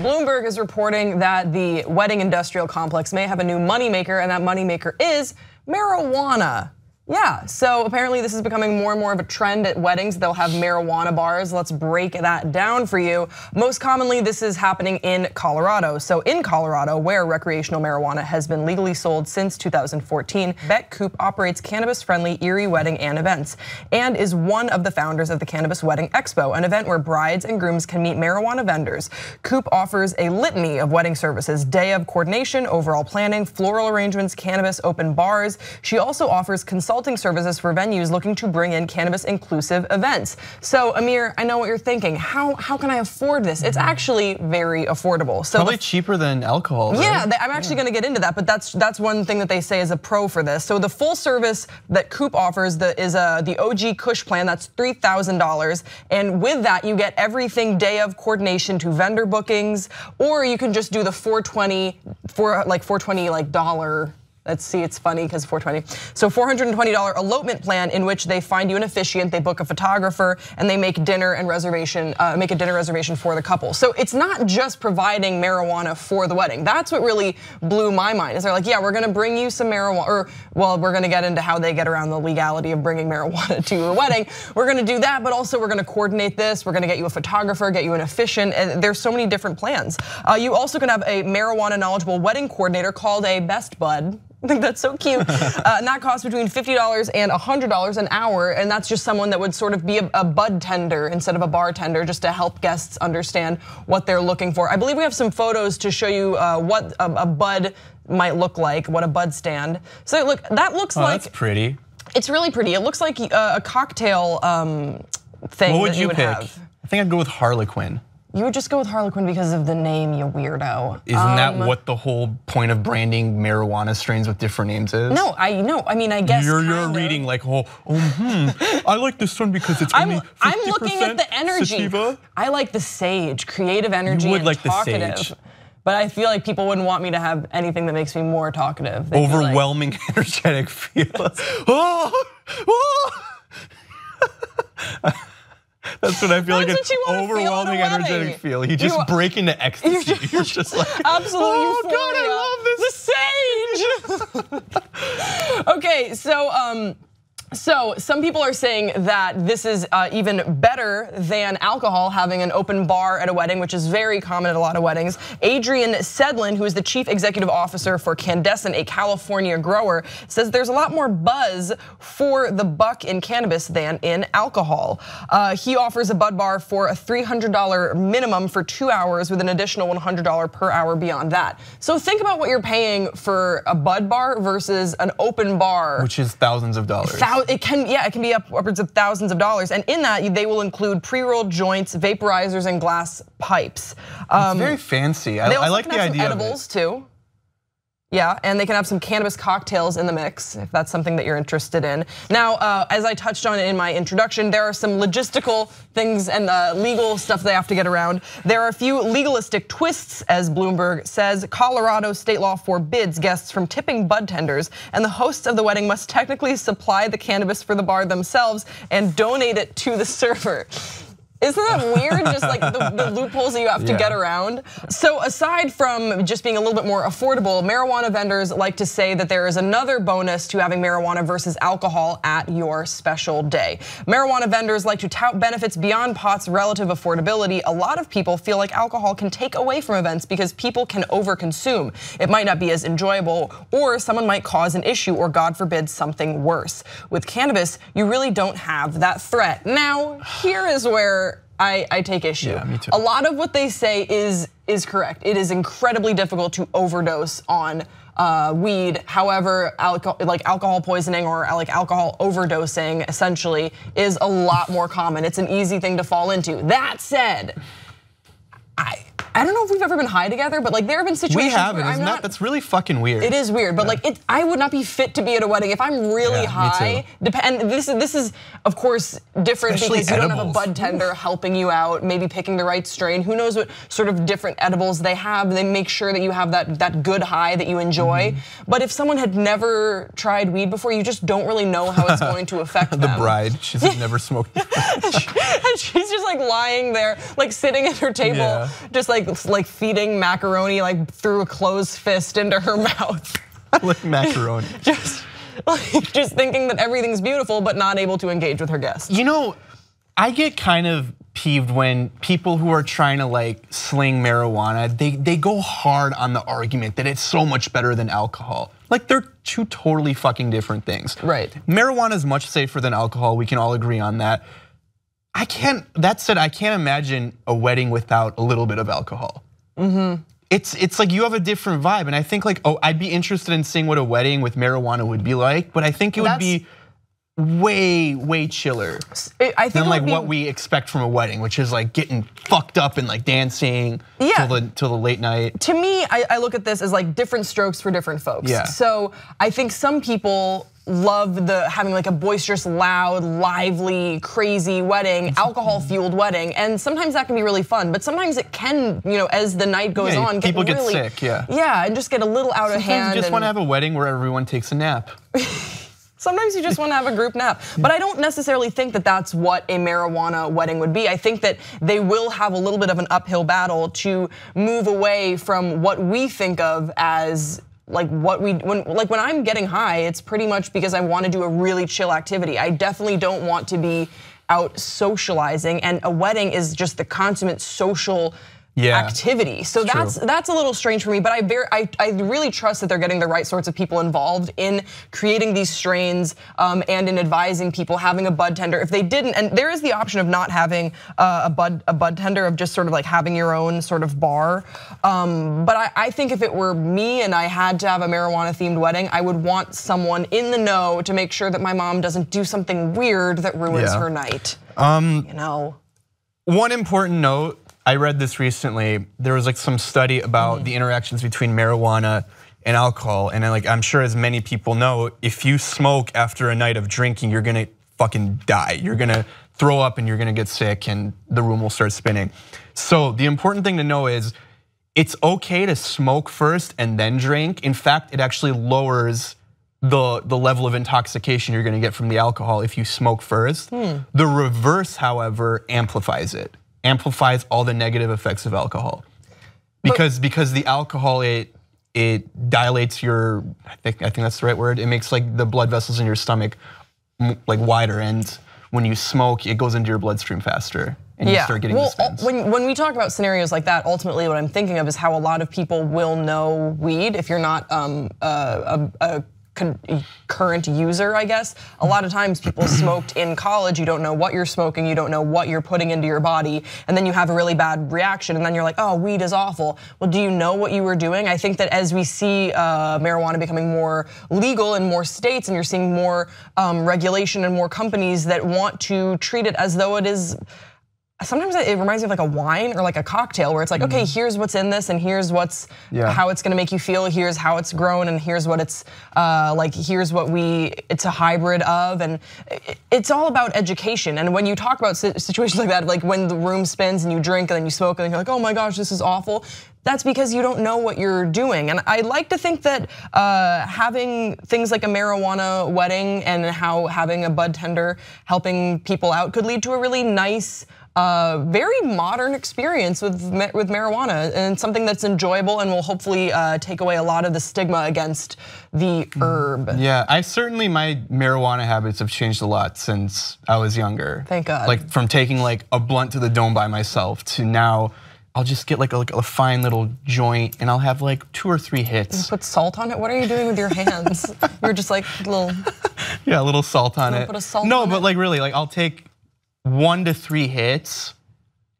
Bloomberg is reporting that the wedding industrial complex may have a new moneymaker, and that moneymaker is marijuana. Yeah, so apparently this is becoming more and more of a trend at weddings. They'll have marijuana bars. Let's break that down for you. Most commonly, this is happening in Colorado. So in Colorado, where recreational marijuana has been legally sold since 2014, Bet Coop operates cannabis-friendly Erie wedding and events, and is one of the founders of the Cannabis Wedding Expo, an event where brides and grooms can meet marijuana vendors. Coop offers a litany of wedding services: day of coordination, overall planning, floral arrangements, cannabis, open bars. She also offers consulting services for venues looking to bring in cannabis inclusive events. So Amir, I know what you're thinking. How can I afford this? It's actually very affordable. So probably cheaper than alcohol. Right? Yeah, I'm actually going to get into that, but that's one thing that they say is a pro for this. So the full service that Coop offers is the OG Kush plan. That's $3,000, and with that you get everything day of coordination to vendor bookings, or you can just do the 420 for like $420 Let's see, it's funny because 420. So $420 elopement plan, in which they find you an officiant, they book a photographer, and they make a dinner reservation for the couple. So it's not just providing marijuana for the wedding. That's what really blew my mind. Is they're like, yeah, we're gonna bring you some marijuana, or well, we're gonna get into how they get around the legality of bringing marijuana to a wedding. We're gonna do that, but also we're gonna coordinate this. We're gonna get you a photographer, get you an officiant, and there's so many different plans. You also can have a marijuana knowledgeable wedding coordinator called a best bud. I think that's so cute. And that costs between $50 and $100 an hour, and that's just someone that would sort of be a bud tender instead of a bartender, just to help guests understand what they're looking for. I believe we have some photos to show you what a bud might look like, what a bud stand. So look, that looks like. That's pretty. It's really pretty. It looks like a cocktail thing. What would that you would pick? have. I think I'd go with Harlequin. You would just go with Harlequin because of the name, you weirdo. Isn't that what the whole point of branding marijuana strains with different names is? No, I mean, I guess you're reading like, I like this one because it's only 50% I'm looking at the energy. Sativa. I like the sage, creative energy, you would and like talkative. The sage. But I feel like people wouldn't want me to have anything that makes me more talkative. Overwhelming, energetic feel. That's what I feel like. An overwhelming, energetic feel. You just break into ecstasy. You're just like, absolutely. Oh God, I love this. The sage. Okay, so some people are saying that this is even better than alcohol, having an open bar at a wedding, which is very common at a lot of weddings. Adrian Sedlin, who is the chief executive officer for Candescent, a California grower, says there's a lot more buzz for the buck in cannabis than in alcohol. He offers a bud bar for a $300 minimum for 2 hours, with an additional $100 per hour beyond that. So think about what you're paying for a bud bar versus an open bar, which is thousands of dollars. It can be upwards of thousands of dollars, and in that they will include pre-rolled joints, vaporizers, and glass pipes. It's very fancy. I like the idea of edibles too. Yeah, and they can have some cannabis cocktails in the mix if that's something that you're interested in. Now, as I touched on in my introduction, there are some logistical things and legal stuff they have to get around. There are a few legalistic twists, as Bloomberg says. Colorado state law forbids guests from tipping bud tenders, and the hosts of the wedding must technically supply the cannabis for the bar themselves and donate it to the server. Isn't that weird? Just like the loopholes that you have to get around. So aside from just being a little bit more affordable, marijuana vendors like to say that there is another bonus to having marijuana versus alcohol at your special day. Marijuana vendors like to tout benefits beyond pot's relative affordability. A lot of people feel like alcohol can take away from events because people can overconsume. It might not be as enjoyable, or someone might cause an issue, or God forbid, something worse. With cannabis, you really don't have that threat. Now, here is where I take issue. Yeah, me too. A lot of what they say is correct. It is incredibly difficult to overdose on weed. However, alcohol poisoning or like alcohol overdosing essentially is a lot more common. It's an easy thing to fall into. That said, I don't know if we've ever been high together, but like there have been situations. We haven't, isn't that? That's really fucking weird. It is weird, but like I would not be fit to be at a wedding if I'm really high. And this is of course different, especially because you edibles. don't have a bud tender helping you out, maybe picking the right strain. Who knows what sort of different edibles they have? They make sure that you have that good high that you enjoy. But if someone had never tried weed before, you just don't really know how it's going to affect them. The bride, she's never smoked. And she's just like lying there, like sitting at her table, just like like feeding macaroni like through a closed fist into her mouth. Like macaroni. Just thinking that everything's beautiful, but not able to engage with her guests. You know, I get kind of peeved when people who are trying to like sling marijuana, they go hard on the argument that it's so much better than alcohol. Like they're two totally fucking different things. Right. Marijuana is much safer than alcohol. We can all agree on that. That said, I can't imagine a wedding without a little bit of alcohol. It's like you have a different vibe, and I think like, oh, I'd be interested in seeing what a wedding with marijuana would be like, but I think it would be way chiller than like what we expect from a wedding, which is like getting fucked up and like dancing till the late night. To me, I look at this as like different strokes for different folks. Yeah. So I think some people love having like a boisterous, loud, lively, crazy wedding, alcohol-fueled wedding, and sometimes that can be really fun. But sometimes it can, as the night goes on, people get really sick. Yeah, and just get a little out of hand. Sometimes you just want to have a wedding where everyone takes a nap. Sometimes you just want to have a group nap. But I don't necessarily think that that's what a marijuana wedding would be. I think that they will have a little bit of an uphill battle to move away from what we think of as like when I'm getting high, it's pretty much because I want to do a really chill activity. I definitely don't want to be out socializing, and a wedding is just the consummate social activity. So that's a little strange for me, but I really trust that they're getting the right sorts of people involved in creating these strains and in advising people, having a bud tender. If they didn't, and there is the option of not having a bud tender, of just sort of like having your own sort of bar. But I think if it were me and I had to have a marijuana themed wedding, I would want someone in the know to make sure that my mom doesn't do something weird that ruins her night. One important note, I read this recently. There was like some study about the interactions between marijuana and alcohol, and I'm sure as many people know, if you smoke after a night of drinking, you're gonna fucking die. You're gonna throw up and you're gonna get sick and the room will start spinning. So the important thing to know is it's okay to smoke first and then drink. In fact, it actually lowers the level of intoxication you're gonna get from the alcohol if you smoke first. The reverse, however, amplifies it. Amplifies all the negative effects of alcohol, because the alcohol it dilates your, I think that's the right word. It makes like the blood vessels in your stomach like wider, and when you smoke, it goes into your bloodstream faster, and you start getting the spins. When we talk about scenarios like that, ultimately what I'm thinking of is how a lot of people will know weed if you're not a current user, I guess. A lot of times people smoked in college, you don't know what you're smoking, you don't know what you're putting into your body, and then you have a really bad reaction, and then you're like, oh, weed is awful. Well, do you know what you were doing? I think that as we see marijuana becoming more legal in more states, and you're seeing more regulation and more companies that want to treat it as though it is, sometimes it reminds me of like a wine or like a cocktail, where it's like, okay, here's what's in this, and here's how it's gonna make you feel, here's how it's grown, and here's what it's like, here's what it's a hybrid of, and it's all about education. And when you talk about situations like that, like when the room spins and you drink and then you smoke and you're like, oh my gosh, this is awful. That's because you don't know what you're doing. And I like to think that having things like a marijuana wedding and how having a bud tender helping people out could lead to a really nice, very modern experience with marijuana, and something that's enjoyable and will hopefully take away a lot of the stigma against the herb. Yeah, my marijuana habits have changed a lot since I was younger. Thank God. Like from taking like a blunt to the dome by myself to now, I'll just get like a fine little joint and I'll have like 2 or 3 hits. You put salt on it? What are you doing with your hands? You're just like little. Yeah, a little salt on it. Put a salt no, on but it? Like really, like I'll take 1 to 3 hits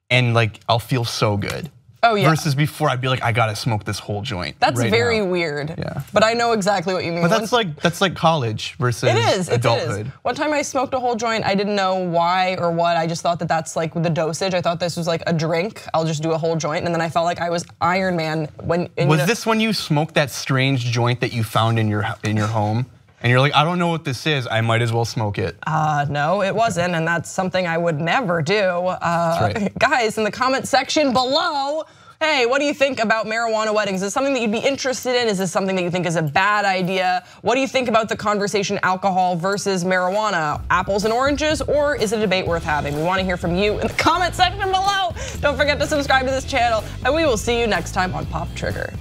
and like I'll feel so good. Oh yeah. Versus before I'd be like, I gotta smoke this whole joint. That's right very now. weird. Yeah. But I know exactly what you mean. But that's like college versus adulthood. It is. One time I smoked a whole joint. I didn't know why or what. I just thought that that's like the dosage. I thought this was like a drink. I'll just do a whole joint, and then I felt like I was Iron Man when. Was this when you smoked that strange joint that you found in your home? And you're like, I don't know what this is, I might as well smoke it. No, it wasn't, and that's something I would never do. That's right. Guys, in the comment section below, hey, what do you think about marijuana weddings? Is this something that you'd be interested in? Is this something that you think is a bad idea? What do you think about the conversation alcohol versus marijuana? Apples and oranges, or is it a debate worth having? We want to hear from you in the comment section below. Don't forget to subscribe to this channel, and we will see you next time on Pop Trigger.